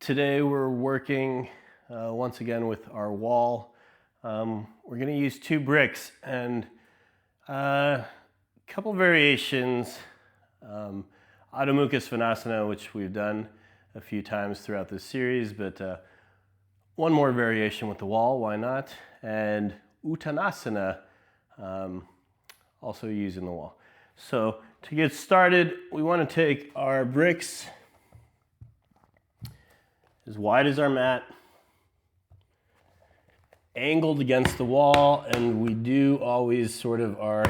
Today we're working once again with our wall. We're going to use 2 bricks and a couple variations. Adho Mukha Svanasana, which we've done a few times throughout this series, but one more variation with the wall, why not? And Uttanasana, also using the wall. So to get started, we want to take our bricks as wide as our mat, angled against the wall, and we do always sort of our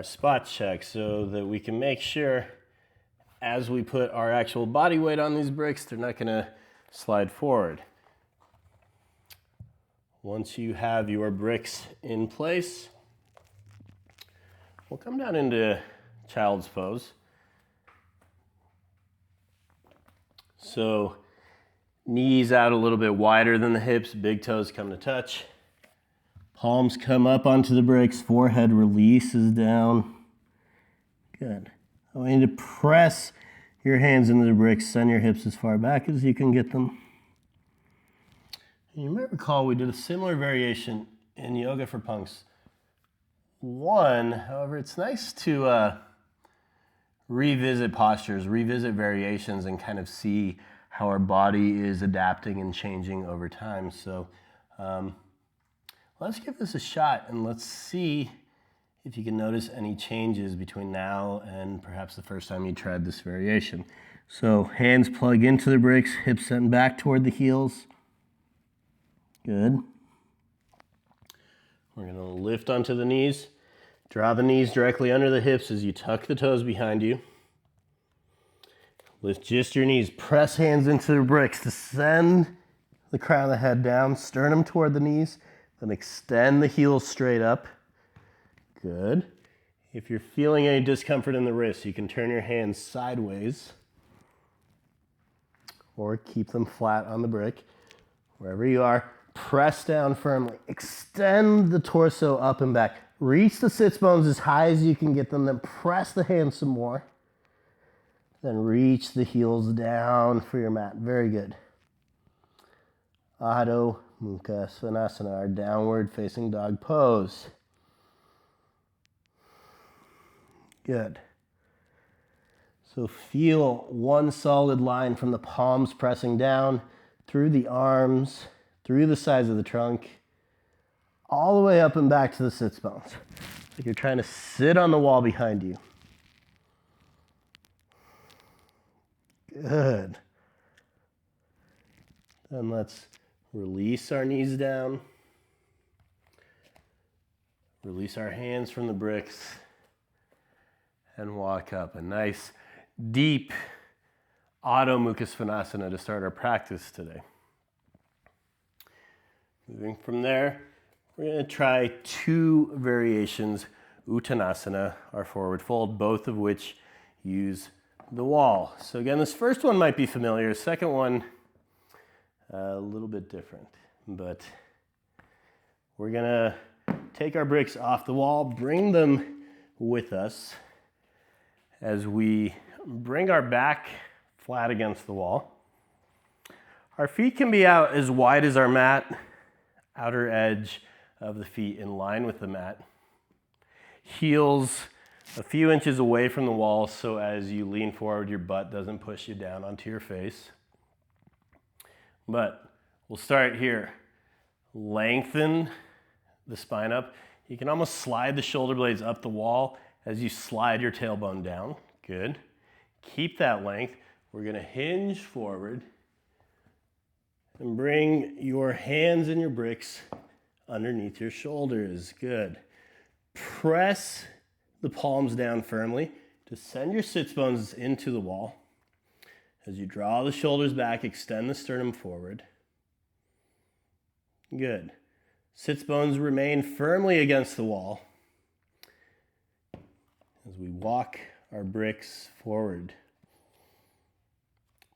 spot check so that we can make sure as we put our actual body weight on these bricks, they're not going to slide forward. Once you have your bricks in place, we'll come down into child's pose. So knees out a little bit wider than the hips, big toes come to touch. Palms come up onto the bricks, forehead releases down. Good. I want you to press your hands into the bricks, send your hips as far back as you can get them. And you might recall we did a similar variation in Yoga for Punks 1. However, it's nice to revisit postures, revisit variations, and kind of see how our body is adapting and changing over time. So let's give this a shot and let's see if you can notice any changes between now and perhaps the first time you tried this variation. So hands plug into the bricks, hips sent back toward the heels. Good. We're going to lift onto the knees. Draw the knees directly under the hips as you tuck the toes behind you. Lift just your knees. Press hands into the bricks to send the crown of the head down, sternum toward the knees, then extend the heels straight up. Good. If you're feeling any discomfort in the wrists, you can turn your hands sideways or keep them flat on the brick. Wherever you are, press down firmly. Extend the torso up and back. Reach the sits bones as high as you can get them, then press the hands some more. Then reach the heels down for your mat. Very good. Adho Mukha Svanasana, our downward facing dog pose. Good. So feel one solid line from the palms pressing down through the arms, through the sides of the trunk, all the way up and back to the sits bones. Like you're trying to sit on the wall behind you. Good. Then let's release our knees down. Release our hands from the bricks and walk up. A nice, deep Adho Mukha Svanasana to start our practice today. Moving from there, we're going to try 2 variations, Uttanasana, our forward fold, both of which use the wall. So again, this first one might be familiar. Second one, a little bit different. But we're going to take our bricks off the wall, bring them with us as we bring our back flat against the wall. Our feet can be out as wide as our mat, outer edge of the feet in line with the mat. Heels a few inches away from the wall so as you lean forward, your butt doesn't push you down onto your face. But we'll start here. Lengthen the spine up. You can almost slide the shoulder blades up the wall as you slide your tailbone down. Good. Keep that length. We're going to hinge forward and bring your hands and your bricks underneath your shoulders. Good. Press the palms down firmly to send your sits bones into the wall. As you draw the shoulders back, extend the sternum forward. Good. Sits bones remain firmly against the wall as we walk our bricks forward.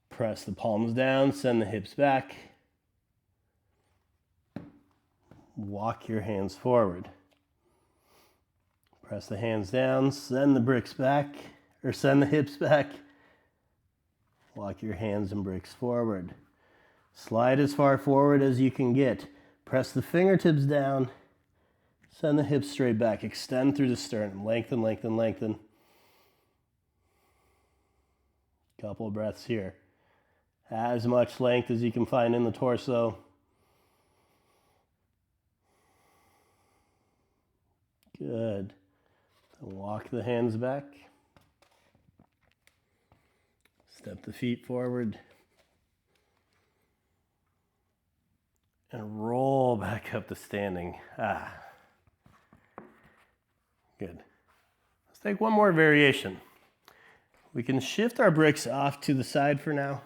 Press the palms down, send the hips back. Walk your hands forward. Press the hands down, send the bricks back, or send the hips back. Walk your hands and bricks forward. Slide as far forward as you can get. Press the fingertips down. Send the hips straight back. Extend through the sternum. Lengthen, lengthen, lengthen. Couple of breaths here. As much length as you can find in the torso. Good. Walk the hands back. Step the feet forward. And roll back up to standing. Good. Let's take one more variation. We can shift our bricks off to the side for now.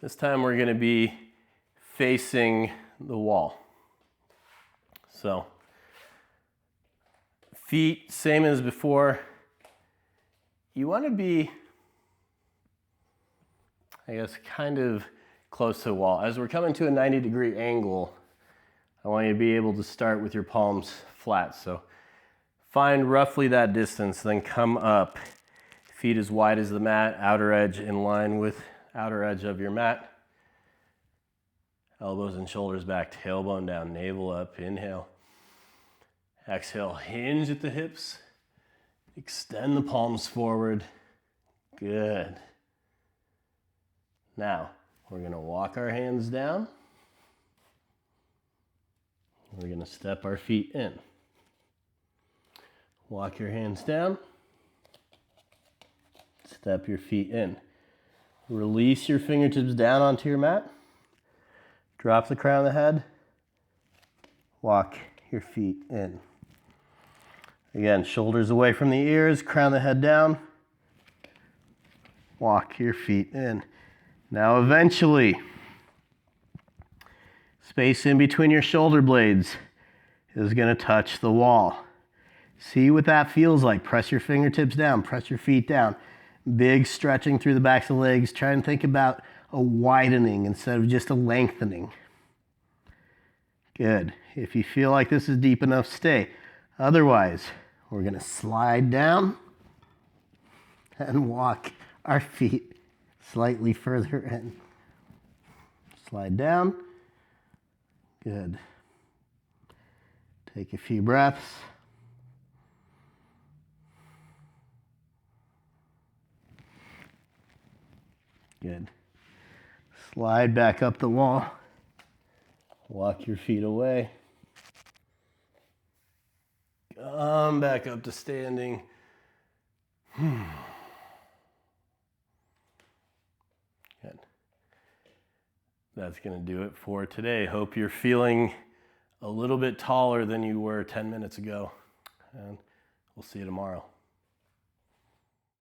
This time we're going to be facing the wall. So, feet, same as before. You want to be, I guess, kind of close to the wall. As we're coming to a 90-degree angle, I want you to be able to start with your palms flat. So find roughly that distance, then come up. Feet as wide as the mat, outer edge in line with outer edge of your mat. Elbows and shoulders back, tailbone down, navel up, inhale. Exhale, hinge at the hips. Extend the palms forward. Good. Now, we're going to walk our hands down. We're going to step our feet in. Walk your hands down. Step your feet in. Release your fingertips down onto your mat. Drop the crown of the head. Walk your feet in. Again, shoulders away from the ears, crown the head down. Walk your feet in. Now eventually, space in between your shoulder blades is going to touch the wall. See what that feels like. Press your fingertips down, press your feet down. Big stretching through the backs of the legs. Try and think about a widening instead of just a lengthening. Good. If you feel like this is deep enough, stay. Otherwise, we're going to slide down and walk our feet slightly further in. Slide down. Good. Take a few breaths. Good. Slide back up the wall. Walk your feet away. Come back up to standing. Good. That's going to do it for today. Hope you're feeling a little bit taller than you were 10 minutes ago. And we'll see you tomorrow.